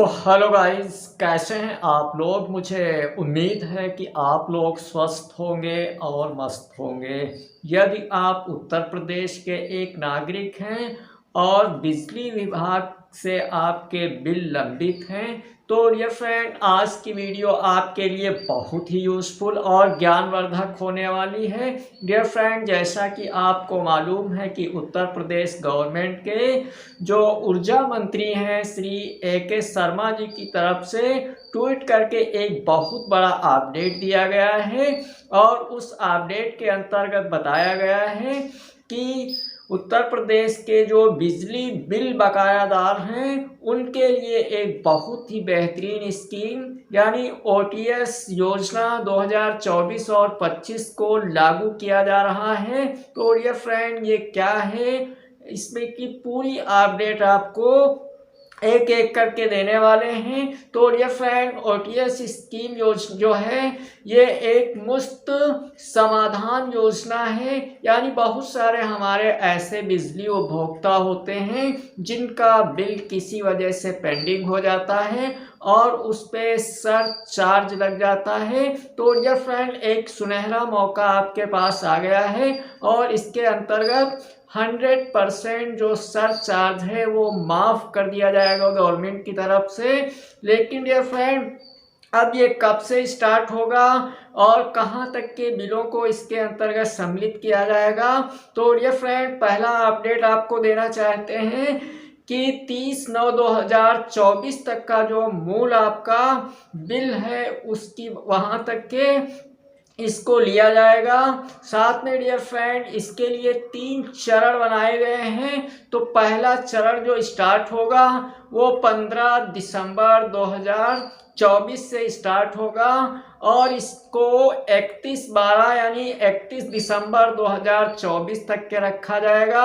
So hello guys, कैसे हैं आप लोग। मुझे उम्मीद है कि आप लोग स्वस्थ होंगे और मस्त होंगे। यदि आप उत्तर प्रदेश के एक नागरिक हैं और बिजली विभाग से आपके बिल लंबित हैं तो डियर फ्रेंड, आज की वीडियो आपके लिए बहुत ही यूज़फुल और ज्ञानवर्धक होने वाली है। डियर फ्रेंड, जैसा कि आपको मालूम है कि उत्तर प्रदेश गवर्नमेंट के जो ऊर्जा मंत्री हैं श्री A.K. शर्मा जी की तरफ से ट्वीट करके एक बहुत बड़ा अपडेट दिया गया है और उस अपडेट के अंतर्गत बताया गया है कि उत्तर प्रदेश के जो बिजली बिल बकायादार हैं उनके लिए एक बहुत ही बेहतरीन स्कीम यानी OTS योजना 2024 और 25 को लागू किया जा रहा है। तो डियर फ्रेंड, ये क्या है, इसमें की पूरी अपडेट आपको एक एक करके देने वाले हैं। तो डियर फ्रेंड, OTS स्कीम जो है ये एक मुफ्त समाधान योजना है, यानी बहुत सारे हमारे ऐसे बिजली उपभोक्ता होते हैं जिनका बिल किसी वजह से पेंडिंग हो जाता है और उस पर सरचार्ज लग जाता है। तो डियर फ्रेंड, एक सुनहरा मौका आपके पास आ गया है और इसके अंतर्गत 100% जो सरचार्ज है वो माफ़ कर दिया जाएगा गवर्नमेंट की तरफ से। लेकिन डियर फ्रेंड, अब ये कब से स्टार्ट होगा और कहाँ तक के बिलों को इसके अंतर्गत सम्मिलित किया जाएगा। तो डियर फ्रेंड, पहला अपडेट आपको देना चाहते हैं कि 30/9/2024 तक का जो मूल आपका बिल है उसकी वहाँ तक के इसको लिया जाएगा। साथ में डियर फ्रेंड, इसके लिए 3 चरण बनाए गए हैं। तो पहला चरण जो स्टार्ट होगा वो 15 दिसंबर 2024 से स्टार्ट होगा और इसको 31/12 यानी 31 दिसंबर 2024 तक के रखा जाएगा।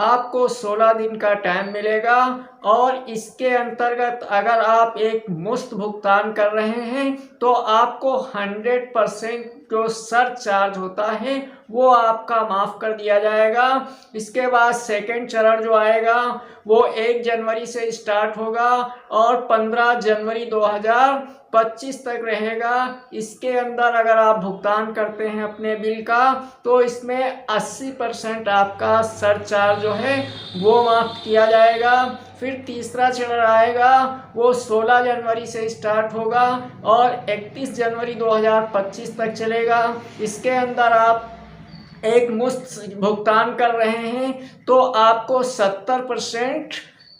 आपको 16 दिन का टाइम मिलेगा और इसके अंतर्गत अगर आप एक मुफ्त भुगतान कर रहे हैं तो आपको 100% जो सरचार्ज होता है वो आपका माफ़ कर दिया जाएगा। इसके बाद सेकंड चरण जो आएगा वो 1 जनवरी से स्टार्ट होगा और 15 जनवरी 2025 तक रहेगा। इसके अंदर अगर आप भुगतान करते हैं अपने बिल का तो इसमें 80% आपका सरचार्ज जो है वो माफ़ किया जाएगा। फिर तीसरा चरण आएगा वो 16 जनवरी से स्टार्ट होगा और 31 जनवरी 2025 तक चलेगा। इसके अंदर आप एक मुफ्त भुगतान कर रहे हैं तो आपको 70%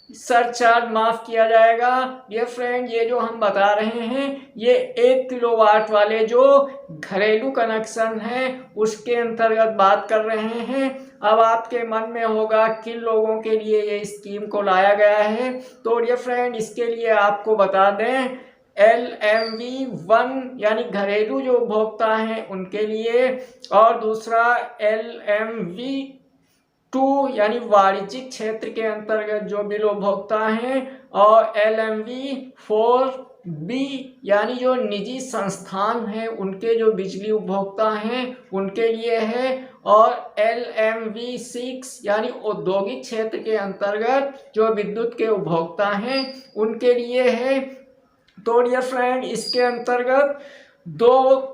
सरचार्ज माफ़ किया जाएगा। ये फ्रेंड, ये जो हम बता रहे हैं ये 1 किलोवाट वाले जो घरेलू कनेक्शन है उसके अंतर्गत बात कर रहे हैं। अब आपके मन में होगा किन लोगों के लिए ये स्कीम को लाया गया है। तो ये फ्रेंड, इसके लिए आपको बता दें LMV1 यानी घरेलू जो उपभोक्ता हैं उनके लिए, और दूसरा LMV2 यानी वाणिज्यिक क्षेत्र के अंतर्गत जो बिल उपभोक्ता हैं, और LMV4B यानी जो निजी संस्थान हैं उनके जो बिजली उपभोक्ता हैं उनके लिए है, और LMV6 यानी औद्योगिक क्षेत्र के अंतर्गत जो विद्युत के उपभोक्ता हैं उनके लिए है। तो डियर फ्रेंड, इसके अंतर्गत दो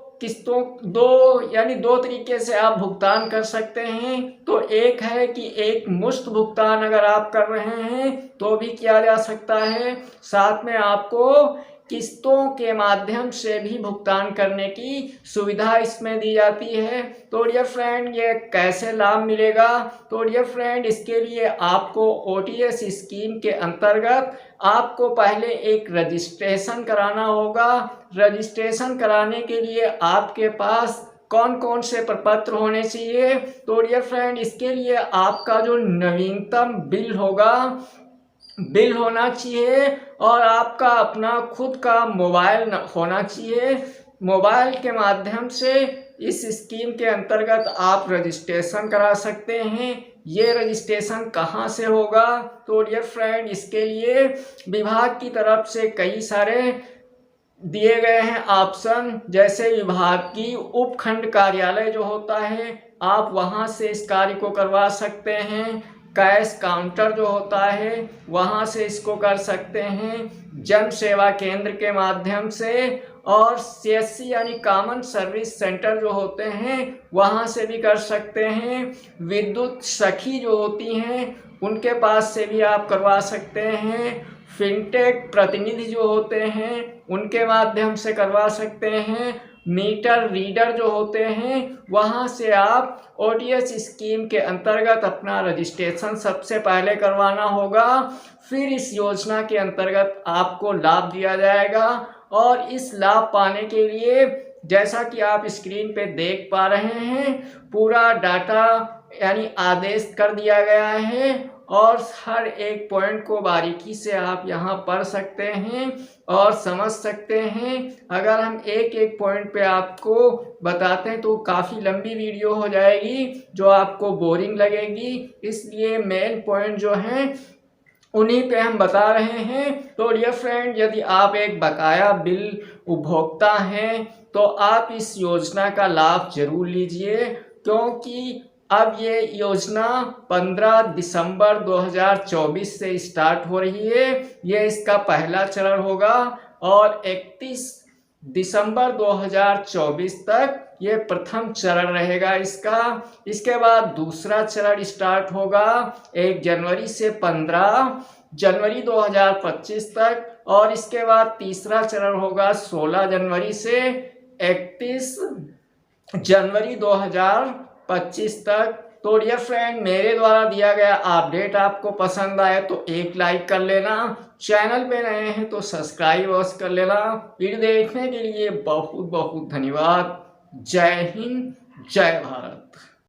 तरीके से आप भुगतान कर सकते हैं। तो एक है कि एक मुश्त भुगतान अगर आप कर रहे हैं तो भी किया जा सकता है, साथ में आपको किस्तों के माध्यम से भी भुगतान करने की सुविधा इसमें दी जाती है। तो डियर फ्रेंड, ये कैसे लाभ मिलेगा। तो डियर फ्रेंड, इसके लिए आपको OTS स्कीम के अंतर्गत आपको पहले एक रजिस्ट्रेशन कराना होगा। रजिस्ट्रेशन कराने के लिए आपके पास कौन कौन से प्रपत्र होने चाहिए। तो डियर फ्रेंड, इसके लिए आपका जो नवीनतम बिल होना चाहिए और आपका अपना खुद का मोबाइल होना चाहिए। मोबाइल के माध्यम से इस स्कीम के अंतर्गत आप रजिस्ट्रेशन करा सकते हैं। ये रजिस्ट्रेशन कहाँ से होगा। तो डियर फ्रेंड, इसके लिए विभाग की तरफ से कई सारे दिए गए हैं ऑप्शन, जैसे विभाग की उपखंड कार्यालय जो होता है आप वहां से इस कार्य को करवा सकते हैं। कैश काउंटर जो होता है वहाँ से इसको कर सकते हैं, जन सेवा केंद्र के माध्यम से, और CSC यानी कॉमन सर्विस सेंटर जो होते हैं वहाँ से भी कर सकते हैं। विद्युत सखी जो होती हैं उनके पास से भी आप करवा सकते हैं। फिनटेक प्रतिनिधि जो होते हैं उनके माध्यम से करवा सकते हैं। मीटर रीडर जो होते हैं वहाँ से आप ODS स्कीम के अंतर्गत अपना रजिस्ट्रेशन सबसे पहले करवाना होगा, फिर इस योजना के अंतर्गत आपको लाभ दिया जाएगा। और इस लाभ पाने के लिए जैसा कि आप स्क्रीन पे देख पा रहे हैं, पूरा डाटा यानी आदेश कर दिया गया है और हर एक पॉइंट को बारीकी से आप यहाँ पढ़ सकते हैं और समझ सकते हैं। अगर हम एक एक पॉइंट पे आपको बताते हैं तो काफ़ी लंबी वीडियो हो जाएगी जो आपको बोरिंग लगेगी, इसलिए मेन पॉइंट जो हैं उन्हीं पे हम बता रहे हैं। तो डियर फ्रेंड, यदि आप एक बकाया बिल उपभोक्ता हैं तो आप इस योजना का लाभ जरूर लीजिए, क्योंकि अब ये योजना 15 दिसंबर 2024 से स्टार्ट हो रही है। ये इसका पहला चरण होगा और 31 दिसंबर 2024 तक ये प्रथम चरण रहेगा इसका। इसके बाद दूसरा चरण स्टार्ट होगा 1 जनवरी से 15 जनवरी 2025 तक, और इसके बाद तीसरा चरण होगा 16 जनवरी से 31 जनवरी 2025 तक। तो डियर फ्रेंड, मेरे द्वारा दिया गया अपडेट आपको पसंद आए तो एक लाइक कर लेना, चैनल पे नए हैं तो सब्सक्राइब अवश्य कर लेना। वीडियो देखने के लिए बहुत बहुत धन्यवाद। जय हिंद, जय भारत।